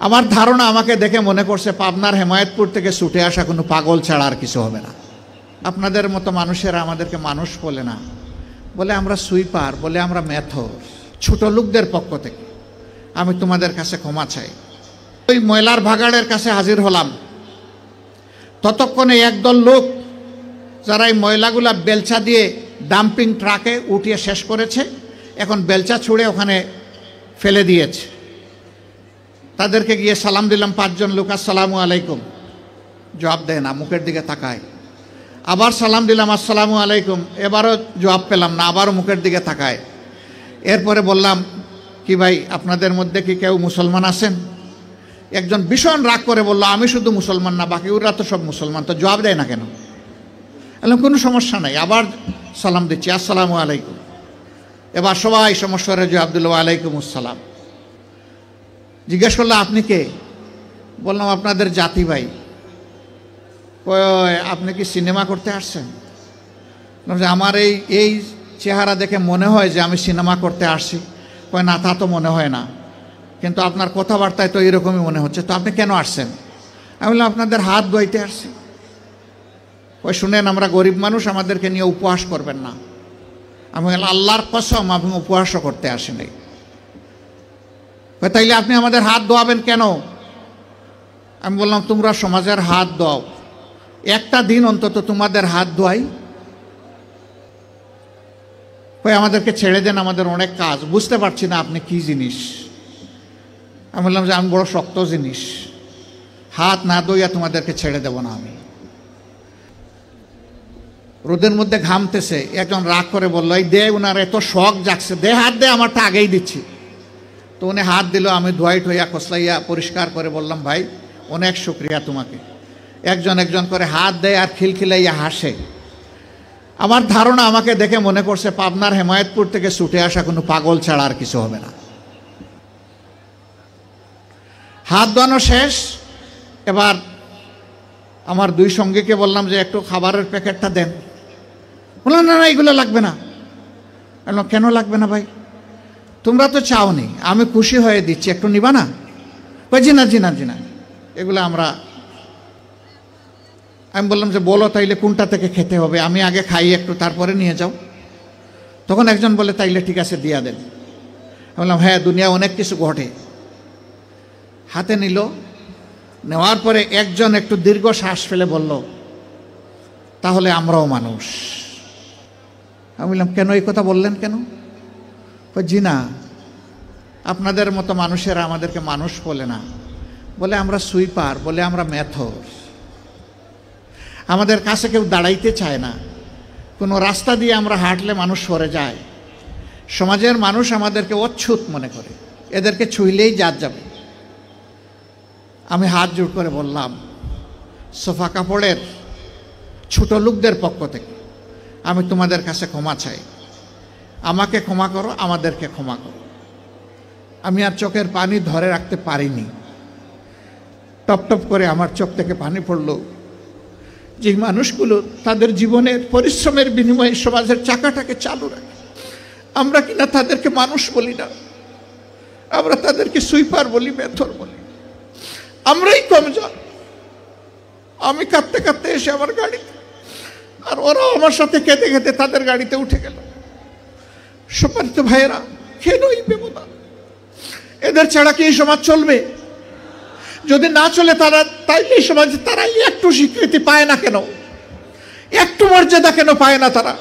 আমার ধারণা আমাকে দেখে মনে করছে পাবনার হেমায়েতপুর থেকে ছুটে আসা কোনো পাগল ছাড়া আর কিছু হবে না। আপনাদের মতো মানুষেরা আমাদেরকে মানুষ বলে না, বলে আমরা সুইপার, বলে আমরা মেথর। ছোট লোকদের পক্ষ থেকে আমি তোমাদের কাছে ক্ষমা চাই। ওই ময়লার ভাগাড়ের কাছে হাজির হলাম, ততক্ষণে একদল লোক যারা এই ময়লাগুলা বেলচা দিয়ে ডাম্পিং ট্রাকে উঠিয়ে শেষ করেছে, এখন বেলচা ছুঁড়ে ওখানে ফেলে দিয়েছে। তাদেরকে গিয়ে সালাম দিলাম, 5 জন লোক, আসসালামু আলাইকুম। জবাব দেয় না, মুখের দিকে তাকায়। আবার সালাম দিলাম, আসসালামু আলাইকুম। এবারও জবাব পেলাম না, আবারও মুখের দিকে তাকায়। এরপরে বললাম, কি ভাই আপনাদের মধ্যে কি কেউ মুসলমান আছেন? একজন ভীষণ রাগ করে বলল, আমি শুধু মুসলমান না, বাকি ওরা তো সব মুসলমান। তো জবাব দেয় না কেন? বললাম কোনো সমস্যা নাই। আবার সালাম দিচ্ছি, আসসালামু আলাইকুম। এবার সবাই সমস্যারে জবাব দিল, ওয়ালাইকুম আসসালাম। জিজ্ঞেস করলো, আপনি কে? বললাম আপনাদের জাতি ভাই। আপনি কি সিনেমা করতে আসছেন? আমার এই চেহারা দেখে মনে হয় যে আমি সিনেমা করতে আসছি। কয় না, তা তো মনে হয় না, কিন্তু আপনার কথাবার্তায় তো এরকমই মনে হচ্ছে। তো আপনি কেন আসছেন? আমি বললাম আপনাদের হাত ধুইতে আসছি। ওই শুনেন, আমরা গরিব মানুষ, আমাদেরকে নিয়ে উপহাস করবেন না। আমি বললাম আল্লাহর কসম আমি উপহাসও করতে আসিনি। তাইলে আপনি আমাদের হাত ধোয়াবেন কেন? আমি বললাম তোমরা সমাজের হাত দাও, একটা দিন অন্তত তোমাদের হাত ধোয়াই। আমাদেরকে ছেড়ে দেন, আমাদের অনেক কাজ, বুঝতে পারছি না আপনি কি জিনিস। আমি বললাম যে আমি বড় শক্ত জিনিস, হাত না ধুইয়া তোমাদেরকে ছেড়ে দেব না আমি। রোদের মধ্যে ঘামতেছে, একজন রাগ করে বললো, এই দে, ওনার এত শখ জাগছে, দে হাত দে, আমারটা আগেই দিচ্ছি। তো উনি হাত দিল, আমি ধোয়াই ঠোয়া কসলাইয়া পরিষ্কার করে বললাম, ভাই অনেক শুক্রিয়া তোমাকে। একজন একজন করে হাত দেয় আর খিলখিলাইয়া হাসে। আমার ধারণা আমাকে দেখে মনে করছে পাবনার হেমায়েতপুর থেকে ছুটে আসা কোনো পাগল ছাড়া আর কিছু হবে না। হাত ধোয়ানো শেষ। এবার আমার 2 সঙ্গীকে বললাম যে একটু খাবারের প্যাকেটটা দেন। বললাম না না, এগুলো লাগবে না। বললাম কেন লাগবে না ভাই? তোমরা তো চাওনি, আমি খুশি হয়ে দিচ্ছি, একটু নিবা না? জি না জি না জি না, এগুলো আমরা। আমি বললাম যে বলো তাইলে কোনটা থেকে খেতে হবে, আমি আগে খাই একটু, তারপরে নিয়ে যাও। তখন একজন বলে তাইলে ঠিক আছে দিয়া দেন। আমি বললাম হ্যাঁ, দুনিয়া অনেক কিছু ঘটে। হাতে নিল, নেওয়ার পরে একজন একটু দীর্ঘ শ্বাস ফেলে বলল, তাহলে আমরাও মানুষ। আমি বললাম কেন এই কথা বললেন কেন? জি না, আপনাদের মতো মানুষেরা আমাদেরকে মানুষ বলে না, বলে আমরা সুইপার, বলে আমরা মেথর। আমাদের কাছে কেউ দাঁড়াইতে চায় না। কোনো রাস্তা দিয়ে আমরা হাঁটলে মানুষ সরে যায়। সমাজের মানুষ আমাদেরকে অচ্ছুত মনে করে, এদেরকে ছুঁইলেই জাত যাবে। আমি হাত জোড় করে বললাম, সোফা কাপড়ের ছোট লোকদের পক্ষ থেকে আমি তোমাদের কাছে ক্ষমা চাই। আমাকে ক্ষমা করো, আমাদেরকে ক্ষমা করো। আমি আর চোখের পানি ধরে রাখতে পারিনি, টপ টপ করে আমার চোখ থেকে পানি পড়ল। যে মানুষগুলো তাদের জীবনের পরিশ্রমের বিনিময়ে সমাজের চাকাটাকে চালু রাখে, আমরা কিনা তাদেরকে মানুষ বলি না, আমরা তাদেরকে সুইপার বলি, মেথর বলি। আমরাই কমজোর। আমি কাঁদতে কাঁদতে এসে আমার গাড়িতে, আর ওরাও আমার সাথে কেঁদে কেঁদে তাদের গাড়িতে উঠে গেল। সম্মানিত ভাইয়েরা, কেন এই বেমনা? এদের ছাড়া কি এই সমাজ চলবে? যদি না চলে তারা, তাইলে এই সমাজে তারা একটু স্বীকৃতি পায় না কেন? একটু মর্যাদা কেন পায় না তারা?